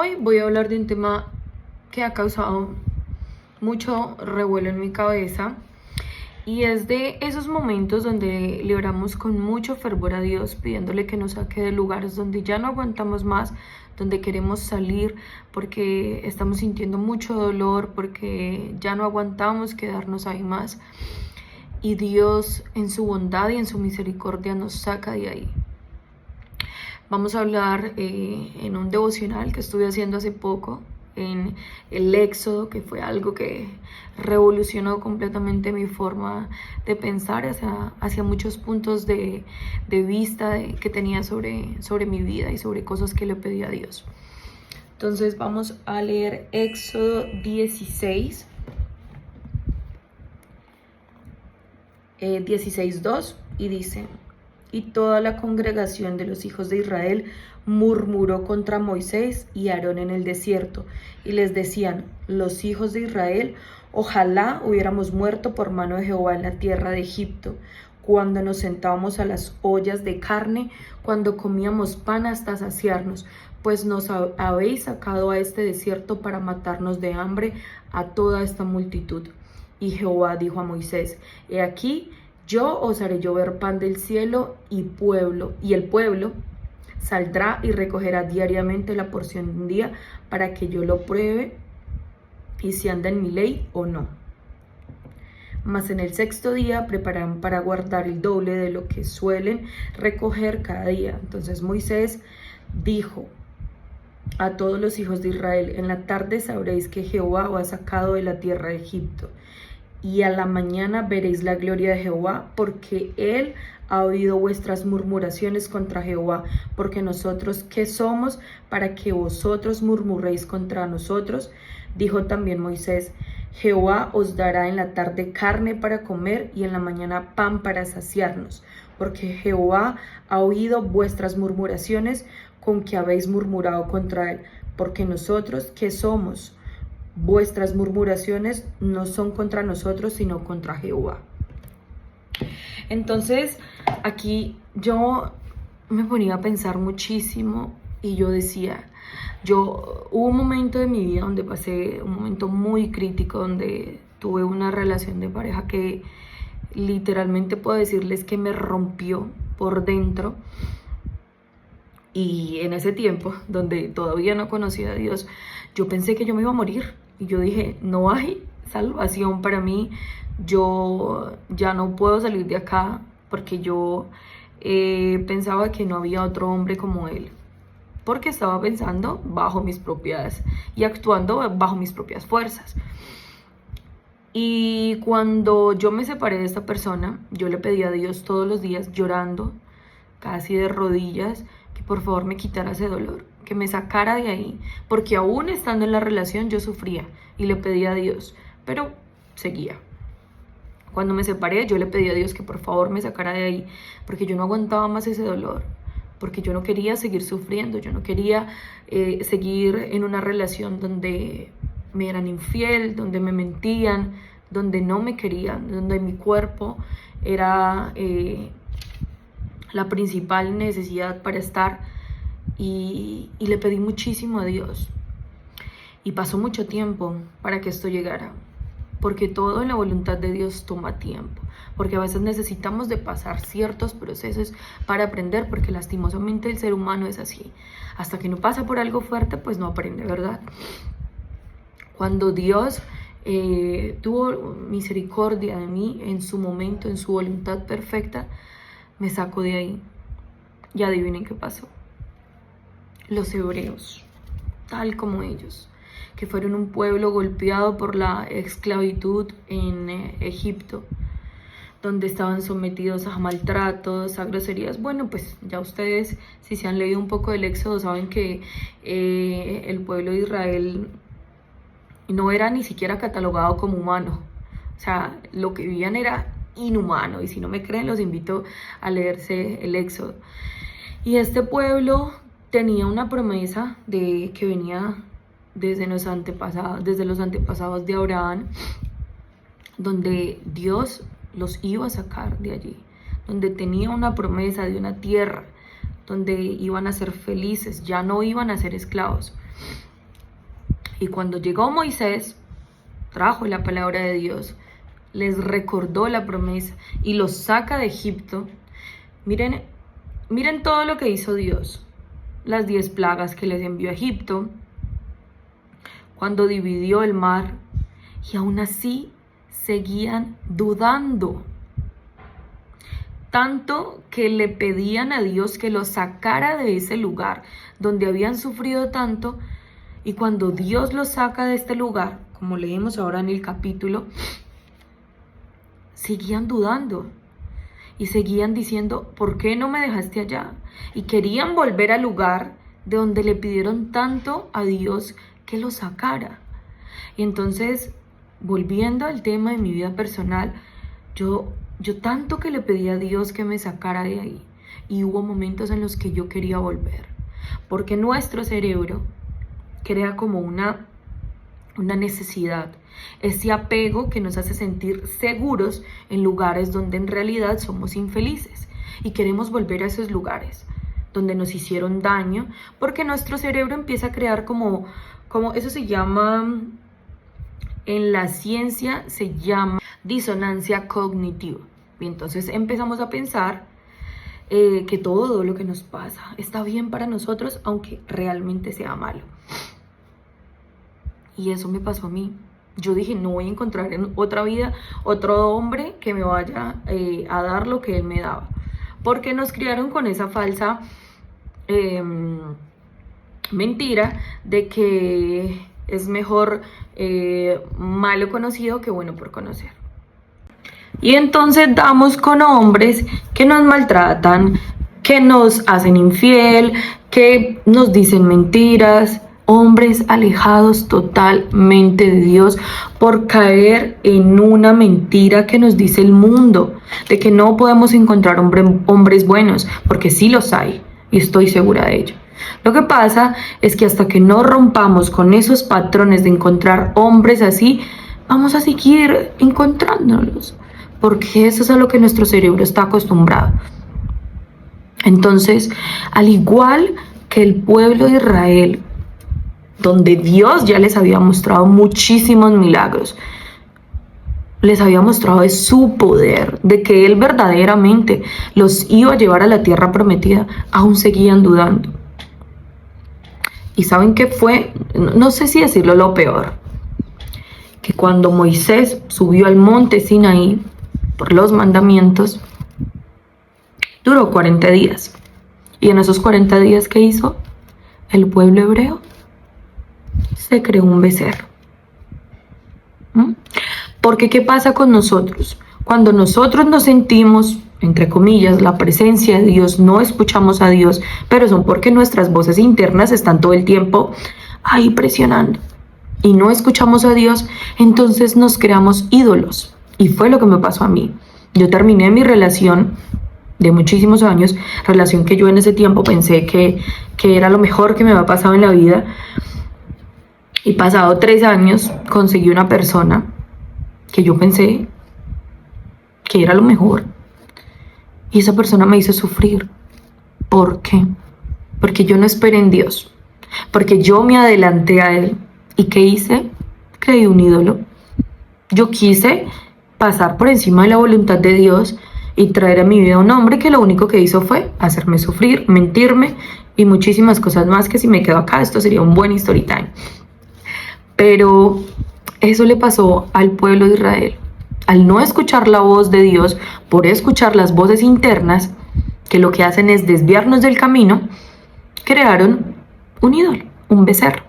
Hoy voy a hablar de un tema que ha causado mucho revuelo en mi cabeza y es de esos momentos donde le oramos con mucho fervor a Dios pidiéndole que nos saque de lugares donde ya no aguantamos más, donde queremos salir porque estamos sintiendo mucho dolor, porque ya no aguantamos quedarnos ahí más, y Dios en su bondad y en su misericordia nos saca de ahí. Vamos a hablar en un devocional que estuve haciendo hace poco, en el Éxodo, que fue algo que revolucionó completamente mi forma de pensar hacia muchos puntos de vista que tenía sobre mi vida y sobre cosas que le pedí a Dios. Entonces vamos a leer Éxodo 16, 16:2, y dice: y toda la congregación de los hijos de Israel murmuró contra Moisés y Aarón en el desierto, y les decían los hijos de Israel: ojalá hubiéramos muerto por mano de Jehová en la tierra de Egipto, cuando nos sentábamos a las ollas de carne, cuando comíamos pan hasta saciarnos, pues nos habéis sacado a este desierto para matarnos de hambre a toda esta multitud. Y Jehová dijo a Moisés: he aquí, yo os haré llover pan del cielo, y el pueblo saldrá y recogerá diariamente la porción de un día, para que yo lo pruebe y si anda en mi ley o no. Mas en el sexto día prepararán para guardar el doble de lo que suelen recoger cada día. Entonces Moisés dijo a todos los hijos de Israel: en la tarde sabréis que Jehová os ha sacado de la tierra de Egipto, y a la mañana veréis la gloria de Jehová, porque él ha oído vuestras murmuraciones contra Jehová. Porque nosotros, ¿qué somos para que vosotros murmuréis contra nosotros? Dijo también Moisés: Jehová os dará en la tarde carne para comer, y en la mañana pan para saciarnos, porque Jehová ha oído vuestras murmuraciones con que habéis murmurado contra él. Porque nosotros, ¿qué somos? Vuestras murmuraciones no son contra nosotros, sino contra Jehová. Entonces, aquí yo me ponía a pensar muchísimo y yo decía, hubo un momento de mi vida donde pasé un momento muy crítico, donde tuve una relación de pareja que literalmente puedo decirles que me rompió por dentro. Y en ese tiempo, donde todavía no conocía a Dios, yo pensé que yo me iba a morir. Y yo dije, no hay salvación para mí, yo ya no puedo salir de acá, porque yo pensaba que no había otro hombre como él, porque estaba pensando bajo mis propias y actuando bajo mis propias fuerzas. Y cuando yo me separé de esta persona, yo le pedí a Dios todos los días, llorando, casi de rodillas, que por favor me quitara ese dolor, que me sacara de ahí, porque aún estando en la relación yo sufría y le pedí a Dios, pero seguía. Cuando me separé, yo le pedí a Dios que por favor me sacara de ahí, porque yo no aguantaba más ese dolor, porque yo no quería seguir sufriendo, yo no quería seguir en una relación donde me eran infiel, donde me mentían, donde no me querían, donde mi cuerpo era la principal necesidad para estar. Y le pedí muchísimo a Dios. Y pasó mucho tiempo para que esto llegara, porque todo en la voluntad de Dios toma tiempo, porque a veces necesitamos de pasar ciertos procesos para aprender, porque lastimosamente el ser humano es así. Hasta que no pasa por algo fuerte, pues no aprende, ¿verdad? Cuando Dios tuvo misericordia de mí en su momento, en su voluntad perfecta, me sacó de ahí. Y adivinen qué pasó. Los hebreos, tal como ellos, que fueron un pueblo golpeado por la esclavitud en Egipto, donde estaban sometidos a maltratos, a groserías. Bueno, pues ya ustedes, si se han leído un poco del Éxodo, saben que el pueblo de Israel no era ni siquiera catalogado como humano. O sea, lo que vivían era inhumano, y si no me creen, los invito a leerse el Éxodo. Y este pueblo tenía una promesa que venía desde los antepasados de Abraham, donde Dios los iba a sacar de allí, donde tenía una promesa de una tierra donde iban a ser felices, ya no iban a ser esclavos. Y cuando llegó Moisés, trajo la palabra de Dios, les recordó la promesa y los saca de Egipto. Miren, miren todo lo que hizo Dios. Las 10 plagas que les envió a Egipto, cuando dividió el mar, y aún así seguían dudando. Tanto que le pedían a Dios que los sacara de ese lugar donde habían sufrido tanto. Y cuando Dios los saca de este lugar, como leemos ahora en el capítulo, seguían dudando y seguían diciendo, ¿por qué no me dejaste allá? Y querían volver al lugar de donde le pidieron tanto a Dios que los sacara. Y entonces, volviendo al tema de mi vida personal, yo tanto que le pedí a Dios que me sacara de ahí, y hubo momentos en los que yo quería volver, porque nuestro cerebro crea como una necesidad, ese apego que nos hace sentir seguros en lugares donde en realidad somos infelices, y queremos volver a esos lugares donde nos hicieron daño, porque nuestro cerebro empieza a crear como eso se llama, en la ciencia se llama disonancia cognitiva. Y entonces empezamos a pensar que todo lo que nos pasa está bien para nosotros, aunque realmente sea malo. Y eso me pasó a mí. Yo dije, no voy a encontrar en otra vida otro hombre que me vaya a dar lo que él me daba. Porque nos criaron con esa falsa mentira de que es mejor malo conocido que bueno por conocer. Y entonces damos con hombres que nos maltratan, que nos hacen infiel, que nos dicen mentiras, hombres alejados totalmente de Dios por caer en una mentira que nos dice el mundo, de que no podemos encontrar hombres buenos, porque sí los hay, y estoy segura de ello. Lo que pasa es que hasta que no rompamos con esos patrones de encontrar hombres así, vamos a seguir encontrándolos, porque eso es a lo que nuestro cerebro está acostumbrado. Entonces, al igual que el pueblo de Israel, donde Dios ya les había mostrado muchísimos milagros, les había mostrado de su poder, de que Él verdaderamente los iba a llevar a la tierra prometida, aún seguían dudando. ¿Y saben qué fue? No sé si decirlo lo peor, que cuando Moisés subió al monte Sinaí por los mandamientos, duró 40 días. Y en esos 40 días, ¿qué hizo? El pueblo hebreo se creó un becerro. Porque ¿qué pasa con nosotros? Cuando nosotros nos sentimos, entre comillas, la presencia de Dios, no escuchamos a Dios, pero son porque nuestras voces internas están todo el tiempo ahí presionando y no escuchamos a Dios, entonces nos creamos ídolos. Y fue lo que me pasó a mí. Yo terminé mi relación de muchísimos años, relación que yo en ese tiempo pensé que era lo mejor que me había pasado en la vida. Y pasado 3 años conseguí una persona que yo pensé que era lo mejor. Y esa persona me hizo sufrir. ¿Por qué? Porque yo no esperé en Dios. Porque yo me adelanté a Él. ¿Y qué hice? Creí un ídolo. Yo quise pasar por encima de la voluntad de Dios y traer a mi vida a un hombre que lo único que hizo fue hacerme sufrir, mentirme y muchísimas cosas más que si me quedo acá esto sería un buen story time. Pero eso le pasó al pueblo de Israel. Al no escuchar la voz de Dios, por escuchar las voces internas, que lo que hacen es desviarnos del camino, crearon un ídolo, un becerro.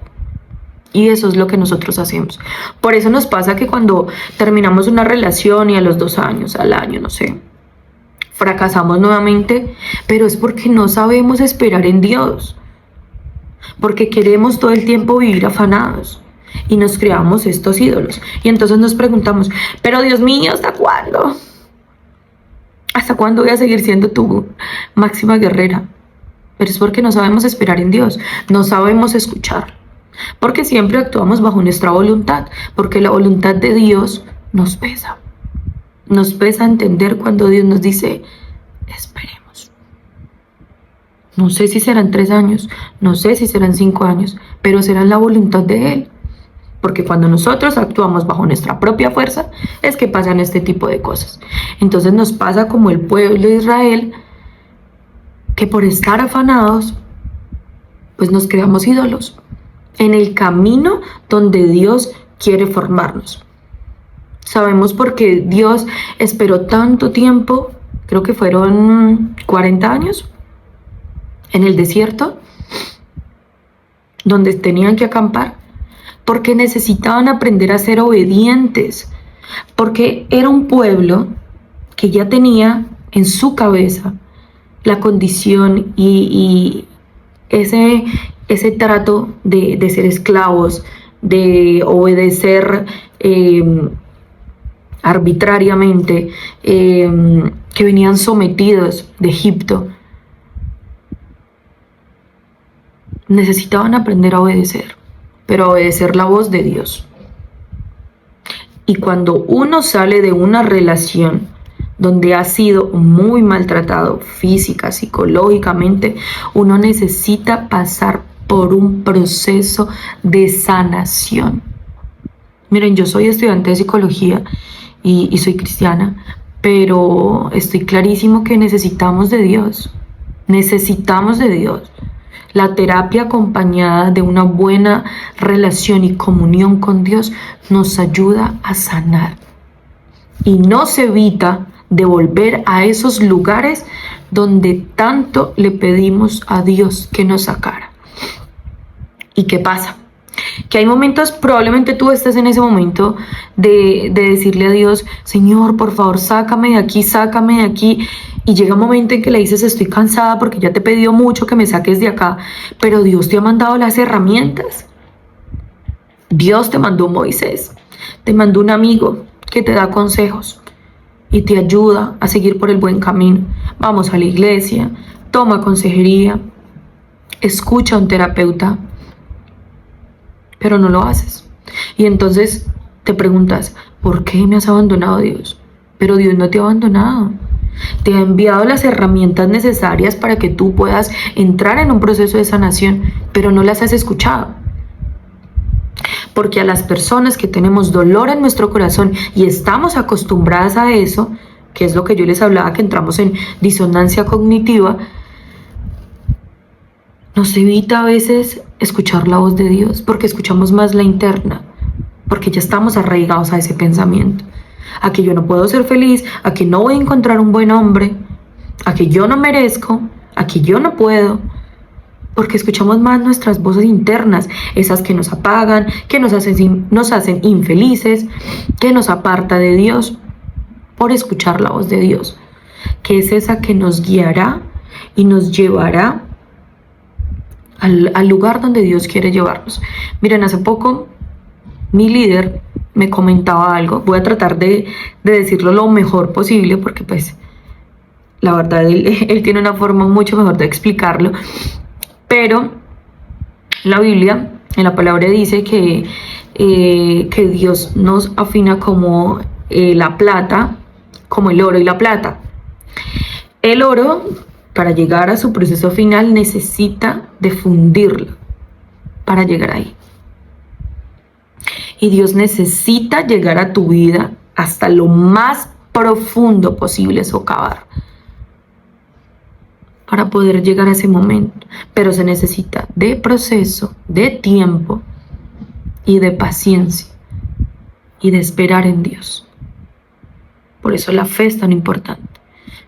Y eso es lo que nosotros hacemos. Por eso nos pasa que cuando terminamos una relación y a los 2 años, al año, no sé, fracasamos nuevamente, pero es porque no sabemos esperar en Dios. Porque queremos todo el tiempo vivir afanados. Y nos creamos estos ídolos. Y entonces nos preguntamos, pero Dios mío, ¿hasta cuándo? ¿Hasta cuándo voy a seguir siendo tu máxima guerrera? Pero es porque no sabemos esperar en Dios. No sabemos escuchar. Porque siempre actuamos bajo nuestra voluntad. Porque la voluntad de Dios nos pesa. Nos pesa entender cuando Dios nos dice, esperemos. No sé si serán 3 años. No sé si serán 5 años. Pero será la voluntad de Él. Porque cuando nosotros actuamos bajo nuestra propia fuerza, es que pasan este tipo de cosas. Entonces nos pasa como el pueblo de Israel, que por estar afanados, pues nos creamos ídolos en el camino donde Dios quiere formarnos. Sabemos porque Dios esperó tanto tiempo, creo que fueron 40 años, en el desierto, donde tenían que acampar, porque necesitaban aprender a ser obedientes, porque era un pueblo que ya tenía en su cabeza la condición y ese trato de ser esclavos, de obedecer arbitrariamente, que venían sometidos de Egipto. Necesitaban aprender a obedecer, pero a obedecer la voz de Dios. Y cuando uno sale de una relación donde ha sido muy maltratado física, psicológicamente, uno necesita pasar por un proceso de sanación. Miren, yo soy estudiante de psicología y soy cristiana, pero estoy clarísimo que necesitamos de Dios. Necesitamos de Dios. La terapia acompañada de una buena relación y comunión con Dios nos ayuda a sanar. Y nos evita de volver a esos lugares donde tanto le pedimos a Dios que nos sacara. ¿Y qué pasa? Que hay momentos, probablemente tú estés en ese momento de decirle a Dios, Señor, por favor, sácame de aquí. Y llega un momento en que le dices, estoy cansada porque ya te he pedido mucho que me saques de acá, pero Dios te ha mandado las herramientas. Dios te mandó un Moisés, te mandó un amigo que te da consejos y te ayuda a seguir por el buen camino. Vamos a la iglesia, toma consejería, escucha a un terapeuta, pero no lo haces. Y entonces te preguntas, ¿por qué me has abandonado, Dios? Pero Dios no te ha abandonado. Te ha enviado las herramientas necesarias para que tú puedas entrar en un proceso de sanación, pero no las has escuchado. Porque a las personas que tenemos dolor en nuestro corazón y estamos acostumbradas a eso, que es lo que yo les hablaba, que entramos en disonancia cognitiva, nos evita a veces escuchar la voz de Dios, porque escuchamos más la interna, porque ya estamos arraigados a ese pensamiento, a que yo no puedo ser feliz, a que no voy a encontrar un buen hombre, a que yo no merezco, a que yo no puedo, porque escuchamos más nuestras voces internas, esas que nos apagan, que nos hacen infelices, que nos aparta de Dios, por escuchar la voz de Dios, que es esa que nos guiará y nos llevará al lugar donde Dios quiere llevarnos. Miren, hace poco mi líder me comentaba algo, voy a tratar de decirlo lo mejor posible, porque pues la verdad él tiene una forma mucho mejor de explicarlo, pero la Biblia, en la palabra dice que Dios nos afina como la plata, como el oro y la plata. El oro, para llegar a su proceso final, necesita de fundirlo para llegar ahí. Y Dios necesita llegar a tu vida hasta lo más profundo posible, socavar, para poder llegar a ese momento. Pero se necesita de proceso, de tiempo y de paciencia y de esperar en Dios. Por eso la fe es tan importante,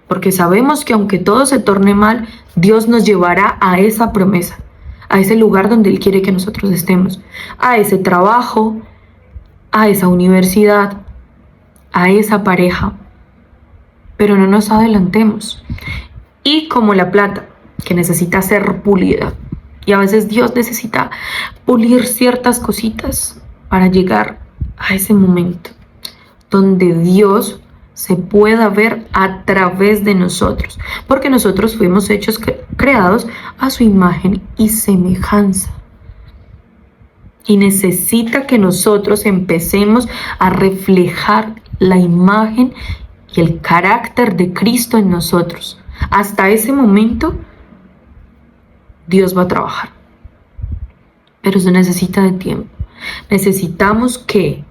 porque sabemos que aunque todo se torne mal, Dios nos llevará a esa promesa, a ese lugar donde Él quiere que nosotros estemos, a ese trabajo, a esa universidad, a esa pareja. Pero no nos adelantemos. Y como la plata, que necesita ser pulida, y a veces Dios necesita pulir ciertas cositas para llegar a ese momento donde Dios se pueda ver a través de nosotros, porque nosotros fuimos hechos, creados a su imagen y semejanza. Y necesita que nosotros empecemos a reflejar la imagen y el carácter de Cristo en nosotros. Hasta ese momento, Dios va a trabajar. Pero se necesita de tiempo. Necesitamos que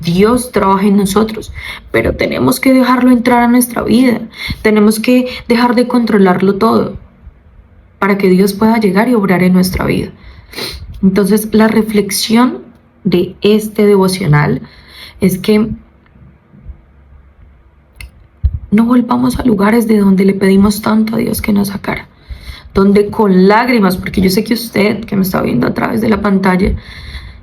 Dios trabaje en nosotros, pero tenemos que dejarlo entrar a nuestra vida. Tenemos que dejar de controlarlo todo para que Dios pueda llegar y obrar en nuestra vida. Entonces, la reflexión de este devocional es que no volvamos a lugares de donde le pedimos tanto a Dios que nos sacara, donde con lágrimas, porque yo sé que usted que me está viendo a través de la pantalla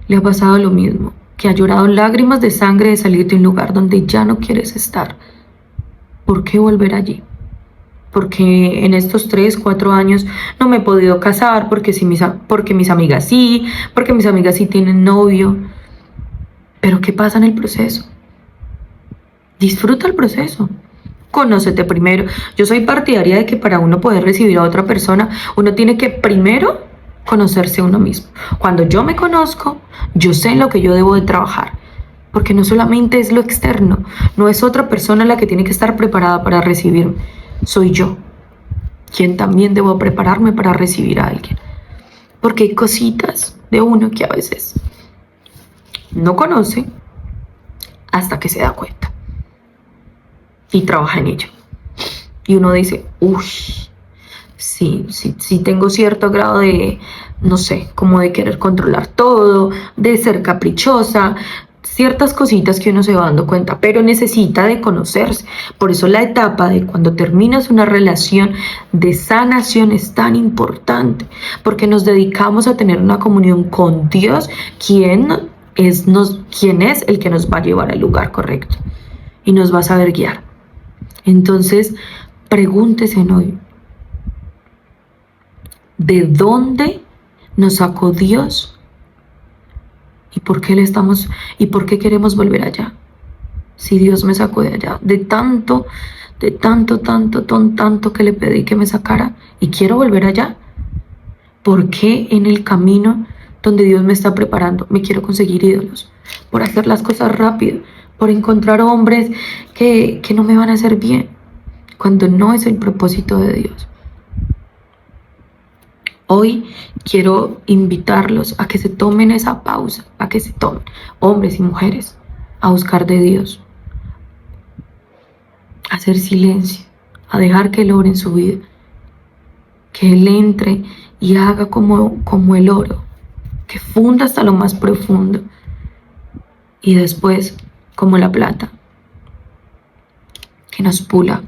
le ha pasado lo mismo, que ha llorado lágrimas de sangre de salir de un lugar donde ya no quieres estar. ¿Por qué volver allí? Porque en estos 3, 4 años no me he podido casar, porque mis amigas sí, porque mis amigas sí tienen novio. Pero ¿qué pasa en el proceso? Disfruta el proceso. Conócete primero. Yo soy partidaria de que para uno poder recibir a otra persona, uno tiene que primero conocerse a uno mismo. Cuando yo me conozco, yo sé en lo que yo debo de trabajar. Porque no solamente es lo externo, no es otra persona la que tiene que estar preparada para recibirme. Soy yo, quien también debo prepararme para recibir a alguien. Porque hay cositas de uno que a veces no conoce hasta que se da cuenta y trabaja en ello. Y uno dice, uy, sí tengo cierto grado de, no sé, como de querer controlar todo, de ser caprichosa, ciertas cositas que uno se va dando cuenta, pero necesita de conocerse. Por eso la etapa de cuando terminas una relación de sanación es tan importante, porque nos dedicamos a tener una comunión con Dios, quien es el que nos va a llevar al lugar correcto y nos va a saber guiar. Entonces, pregúntese hoy, ¿de dónde nos sacó Dios? ¿Y por qué queremos volver allá? Si Dios me sacó de allá, de tanto que le pedí que me sacara y quiero volver allá. ¿Por qué en el camino donde Dios me está preparando me quiero conseguir ídolos? Por hacer las cosas rápido, por encontrar hombres que no me van a hacer bien, cuando no es el propósito de Dios. Hoy quiero invitarlos a que se tomen esa pausa, a que se tomen, hombres y mujeres, a buscar de Dios, a hacer silencio, a dejar que Él obre en su vida, que Él entre y haga como el oro, que funda hasta lo más profundo y después como la plata, que nos pula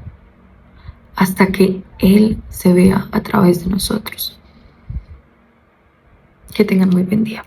hasta que Él se vea a través de nosotros. Que tengan muy buen día.